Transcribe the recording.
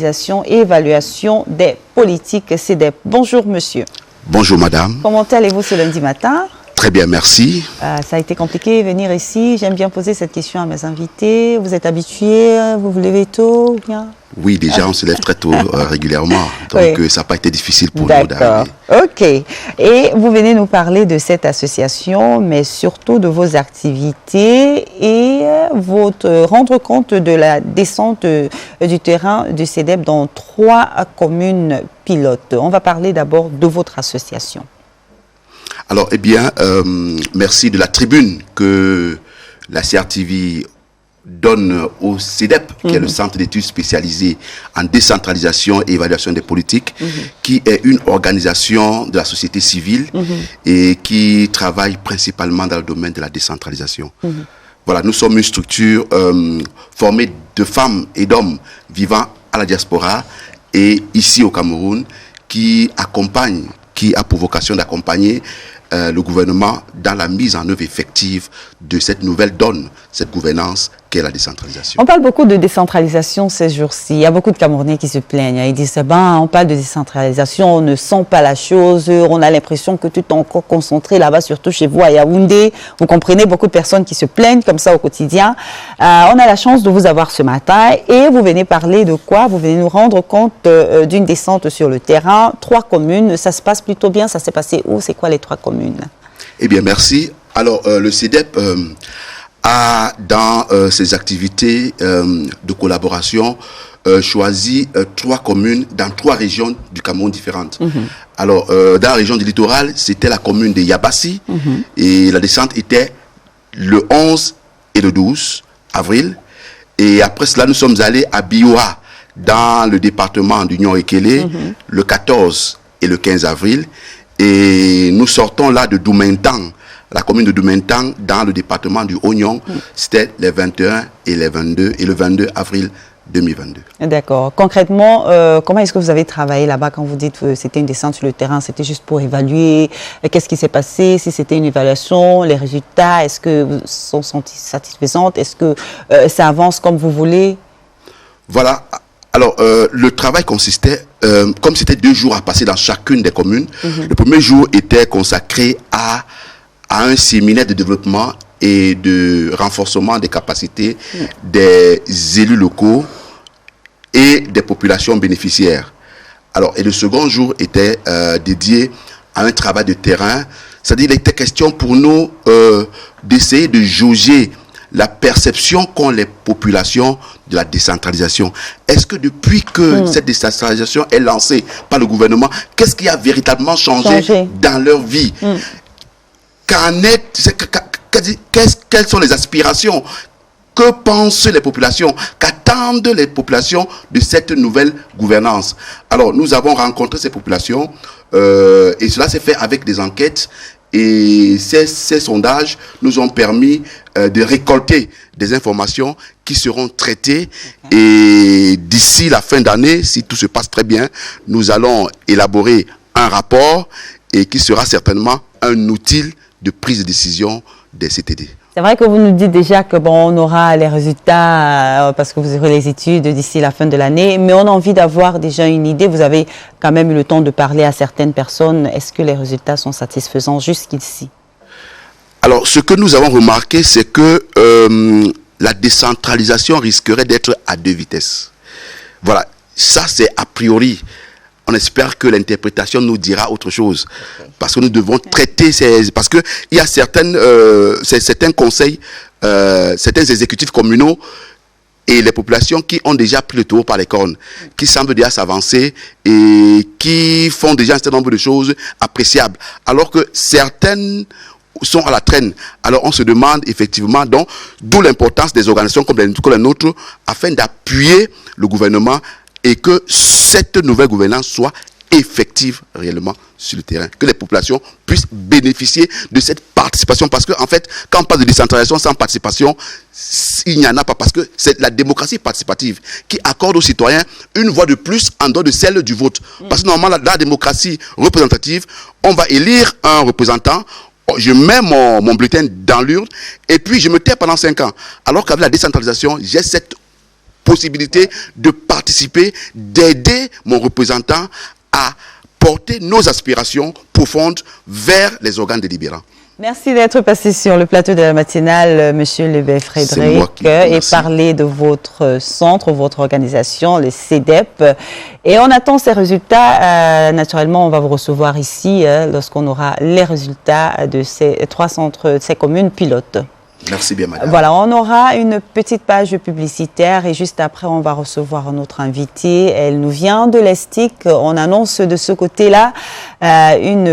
Et évaluation des politiques CEDEP. Bonjour monsieur. Bonjour madame. Comment allez-vous ce lundi matin? Très bien, merci. Ça a été compliqué venir ici. J'aime bien poser cette question à mes invités. Vous êtes habitués? Vous vous levez tôt ou bien? Oui, déjà on se lève très tôt régulièrement. Donc oui. Ça n'a pas été difficile pour nous d'arriver. D'accord. Ok. Et vous venez nous parler de cette association, mais surtout de vos activités et rendre compte de la descente du terrain du CEDEP dans 3 communes pilotes. On va parler d'abord de votre association. Alors, eh bien, merci de la tribune que la CRTV donne au CEDEP, qui est le Centre d'études spécialisé en décentralisation et évaluation des politiques, qui est une organisation de la société civile et qui travaille principalement dans le domaine de la décentralisation. Voilà, nous sommes une structure formée de femmes et d'hommes vivant à la diaspora et ici au Cameroun, qui a pour vocation d'accompagner le gouvernement dans la mise en œuvre effective de cette nouvelle donne, cette gouvernance qu'est la décentralisation. On parle beaucoup de décentralisation ces jours-ci. Il y a beaucoup de Camerounais qui se plaignent. Ils disent, on parle de décentralisation, on ne sent pas la chose, on a l'impression que tout est encore concentré là-bas, surtout chez vous à Yaoundé. Vous comprenez, beaucoup de personnes qui se plaignent comme ça au quotidien. On a la chance de vous avoir ce matin et vous venez parler de quoi? Vous venez nous rendre compte d'une descente sur le terrain. 3 communes, ça se passe plutôt bien. Ça s'est passé où? C'est quoi les 3 communes? Eh bien, merci. Alors, le CEDEP a, dans ses activités de collaboration, choisi 3 communes dans 3 régions du Cameroun différentes. Alors, dans la région du littoral, c'était la commune de Yabassi, et la descente était le 11 et le 12 avril. Et après cela, nous sommes allés à Bioa, dans le département du Nion-Ekele, le 14 et le 15 avril. Et nous sortons là de Doumentang, la commune de Doumentang, dans le département du Oignon. C'était les 21 et les 22 et le 22 avril 2022. D'accord. Concrètement, comment est-ce que vous avez travaillé là-bas quand vous dites que c'était une descente sur le terrain? C'était juste pour évaluer qu'est-ce qui s'est passé, si c'était une évaluation, les résultats, est-ce que sont satisfaisants? Est-ce que ça avance comme vous voulez? Voilà. Alors, le travail consistait, comme c'était 2 jours à passer dans chacune des communes, le premier jour était consacré à un séminaire de développement et de renforcement des capacités des élus locaux et des populations bénéficiaires. Alors, et le second jour était dédié à un travail de terrain, c'est-à-dire il était question pour nous d'essayer de jauger la perception qu'ont les populations de la décentralisation. Est-ce que depuis que cette décentralisation est lancée par le gouvernement, qu'est-ce qui a véritablement changé dans leur vie? Quelles sont les aspirations? Que pensent les populations? Qu'attendent les populations de cette nouvelle gouvernance? Alors, nous avons rencontré ces populations et cela s'est fait avec des enquêtes. Et ces sondages nous ont permis de récolter des informations qui seront traitées. Et d'ici la fin d'année, si tout se passe très bien, nous allons élaborer un rapport et qui sera certainement un outil de prise de décision des CTD. C'est vrai que vous nous dites déjà que on aura les résultats parce que vous aurez les études d'ici la fin de l'année, mais on a envie d'avoir déjà une idée. Vous avez quand même eu le temps de parler à certaines personnes. Est-ce que les résultats sont satisfaisants jusqu'ici? Alors, ce que nous avons remarqué, c'est que la décentralisation risquerait d'être à 2 vitesses. Voilà, ça c'est a priori. On espère que l'interprétation nous dira autre chose. Parce que nous devons traiter parce qu'il y a certains conseils, certains exécutifs communaux et les populations qui ont déjà pris le taureau par les cornes, qui semblent déjà s'avancer et qui font déjà un certain nombre de choses appréciables. Alors que certaines sont à la traîne. Alors on se demande effectivement, donc, d'où l'importance des organisations comme la nôtre, afin d'appuyer le gouvernement et que cette nouvelle gouvernance soit effective réellement sur le terrain, que les populations puissent bénéficier de cette participation, parce que en fait, quand on parle de décentralisation sans participation, il n'y en a pas, parce que c'est la démocratie participative qui accorde aux citoyens une voix de plus en dehors de celle du vote. Parce que normalement, la démocratie représentative, on va élire un représentant, je mets mon bulletin dans l'urne et puis je me tais pendant 5 ans. Alors qu'avec la décentralisation, j'ai cette possibilité de participer, d'aider mon représentant à porter nos aspirations profondes vers les organes délibérants. Merci d'être passé sur le plateau de la matinale, Monsieur Lebet-Frédéric, et parler de votre centre, votre organisation, le CEDEP. Et on attend ces résultats. Naturellement, on va vous recevoir ici lorsqu'on aura les résultats de ces 3 centres, ces communes pilotes. Merci bien, madame. Voilà, on aura une petite page publicitaire et juste après, on va recevoir notre invitée. Elle nous vient de l'Estique. On annonce de ce côté-là une